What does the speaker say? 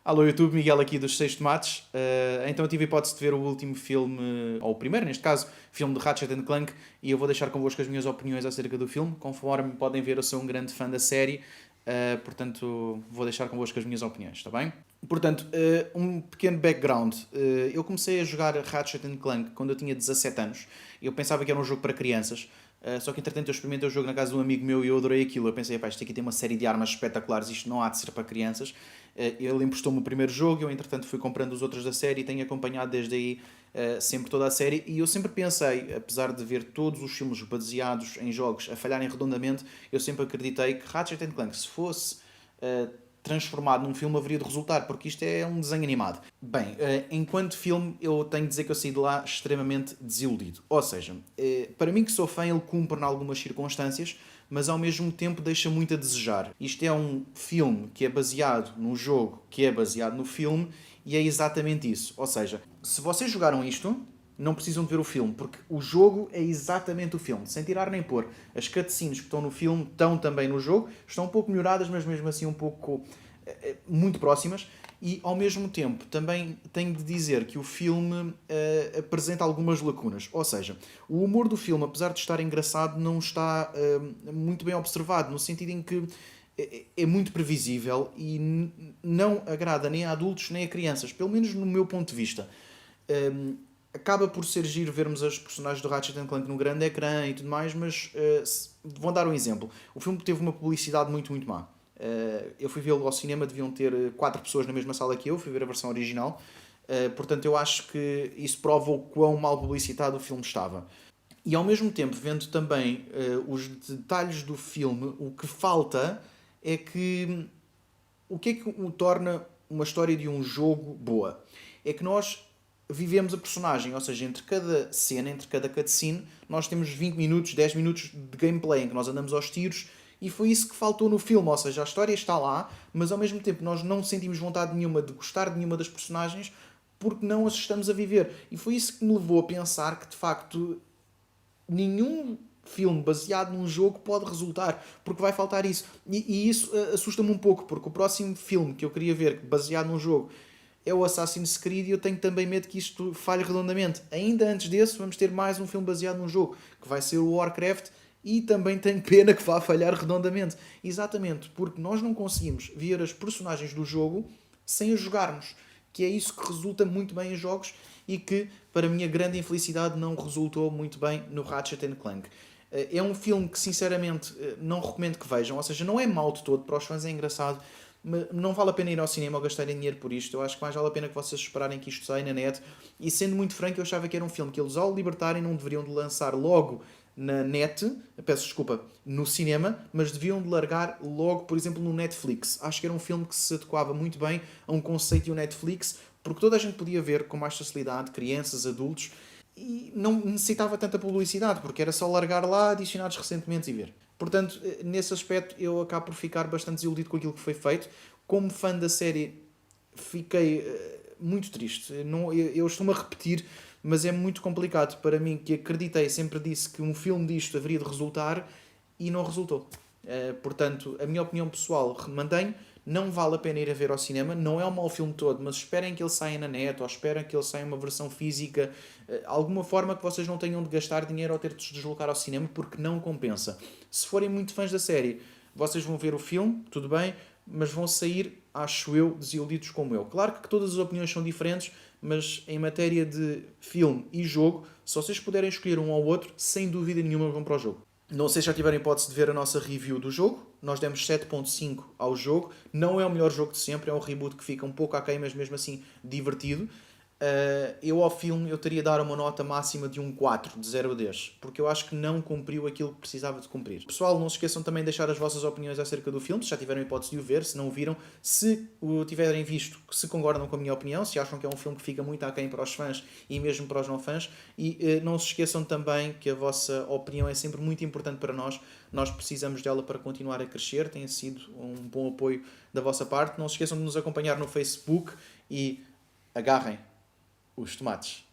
Alô YouTube, Miguel aqui dos Seis Tomates. Então eu tive a hipótese de ver o último filme, ou o primeiro neste caso, filme de Ratchet Clank, e eu vou deixar convosco as minhas opiniões acerca do filme. Conforme podem ver, eu sou um grande fã da série, portanto vou deixar convosco as minhas opiniões, está bem? Portanto, um pequeno background. Eu comecei a jogar Ratchet Clank quando eu tinha 17 anos. Eu pensava que era um jogo para crianças. Só que entretanto eu experimentei o jogo na casa de um amigo meu e eu adorei aquilo. Eu pensei, pá, isto aqui tem uma série de armas espetaculares, isto não há de ser para crianças. Ele emprestou-me o primeiro jogo, eu entretanto fui comprando os outros da série e tenho acompanhado desde aí sempre toda a série. E eu sempre pensei, apesar de ver todos os filmes baseados em jogos a falharem redondamente, eu sempre acreditei que Ratchet Clank, se fosse transformado num filme, haveria de resultar, porque isto é um desenho animado. Bem, enquanto filme, eu tenho de dizer que eu saí de lá extremamente desiludido. Ou seja, para mim que sou fã, ele cumpre em algumas circunstâncias, mas ao mesmo tempo deixa muito a desejar. Isto é um filme que é baseado num jogo que é baseado no filme, e é exatamente isso. Ou seja, se vocês jogaram isto, não precisam de ver o filme, porque o jogo é exatamente o filme, sem tirar nem pôr. As cutscenes que estão no filme estão também no jogo, estão um pouco melhoradas, mas mesmo assim um pouco muito próximas. E ao mesmo tempo também tenho de dizer que o filme apresenta algumas lacunas. Ou seja, o humor do filme, apesar de estar engraçado, não está muito bem observado, no sentido em que é muito previsível e não agrada nem a adultos nem a crianças, pelo menos no meu ponto de vista. Acaba por ser giro vermos as personagens do Ratchet Clank no grande ecrã e tudo mais, mas vou dar um exemplo. O filme teve uma publicidade muito, muito má. Eu fui vê-lo ao cinema, deviam ter 4 pessoas na mesma sala que eu, fui ver a versão original. Portanto, eu acho que isso prova o quão mal publicitado o filme estava. E ao mesmo tempo, vendo também os detalhes do filme, o que falta é que o que é que o torna uma história de um jogo boa? É que nós vivemos a personagem, ou seja, entre cada cena, entre cada cutscene, nós temos 20 minutos, 10 minutos de gameplay em que nós andamos aos tiros, e foi isso que faltou no filme, ou seja, a história está lá, mas ao mesmo tempo nós não sentimos vontade nenhuma de gostar de nenhuma das personagens porque não as estamos a viver. E foi isso que me levou a pensar que de facto nenhum filme baseado num jogo pode resultar, porque vai faltar isso. E isso assusta-me um pouco, porque o próximo filme que eu queria ver baseado num jogo é o Assassin's Creed e eu tenho também medo que isto falhe redondamente. Ainda antes desse, vamos ter mais um filme baseado num jogo, que vai ser o Warcraft, e também tenho pena que vá falhar redondamente. Exatamente, porque nós não conseguimos ver as personagens do jogo sem as jogarmos, que é isso que resulta muito bem em jogos e que, para a minha grande infelicidade, não resultou muito bem no Ratchet Clank. É um filme que, sinceramente, não recomendo que vejam, ou seja, não é mau de todo, para os fãs é engraçado, não vale a pena ir ao cinema ou gastarem dinheiro por isto. Eu acho que mais vale a pena que vocês esperarem que isto saia na net. E sendo muito franco, eu achava que era um filme que eles, ao libertarem, não deveriam de lançar logo na net, peço desculpa, no cinema, mas deviam de largar logo, por exemplo, no Netflix. Acho que era um filme que se adequava muito bem a um conceito de um Netflix, porque toda a gente podia ver com mais facilidade, crianças, adultos, e não necessitava tanta publicidade, porque era só largar lá, adicionados recentemente e ver. Portanto, nesse aspecto, eu acabo por ficar bastante desiludido com aquilo que foi feito. Como fã da série, fiquei muito triste. Não, eu estou-me a repetir, mas é muito complicado para mim, que acreditei, sempre disse que um filme disto haveria de resultar e não resultou. Portanto, a minha opinião pessoal mantenho. Não vale a pena ir a ver ao cinema, não é um mau filme todo, mas esperem que ele saia na net ou esperem que ele saia uma versão física, alguma forma que vocês não tenham de gastar dinheiro ou ter de se deslocar ao cinema, porque não compensa. Se forem muito fãs da série, vocês vão ver o filme, tudo bem, mas vão sair, acho eu, desiludidos como eu. Claro que todas as opiniões são diferentes, mas em matéria de filme e jogo, se vocês puderem escolher um ou outro, sem dúvida nenhuma vão para o jogo. Não sei se já tiveram hipótese de ver a nossa review do jogo. Nós demos 7.5 ao jogo. Não é o melhor jogo de sempre, é um reboot que fica um pouco aquém, mas mesmo assim divertido. Eu ao filme eu teria de dar uma nota máxima de um 4, de 0 a 10, porque eu acho que não cumpriu aquilo que precisava de cumprir. Pessoal, não se esqueçam também de deixar as vossas opiniões acerca do filme, se já tiveram hipótese de o ver, se não o viram, se o tiverem visto, se concordam com a minha opinião, se acham que é um filme que fica muito aquém para os fãs e mesmo para os não fãs, e não se esqueçam também que a vossa opinião é sempre muito importante para nós precisamos dela para continuar a crescer, tem sido um bom apoio da vossa parte. Não se esqueçam de nos acompanhar no Facebook e agarrem os tomates.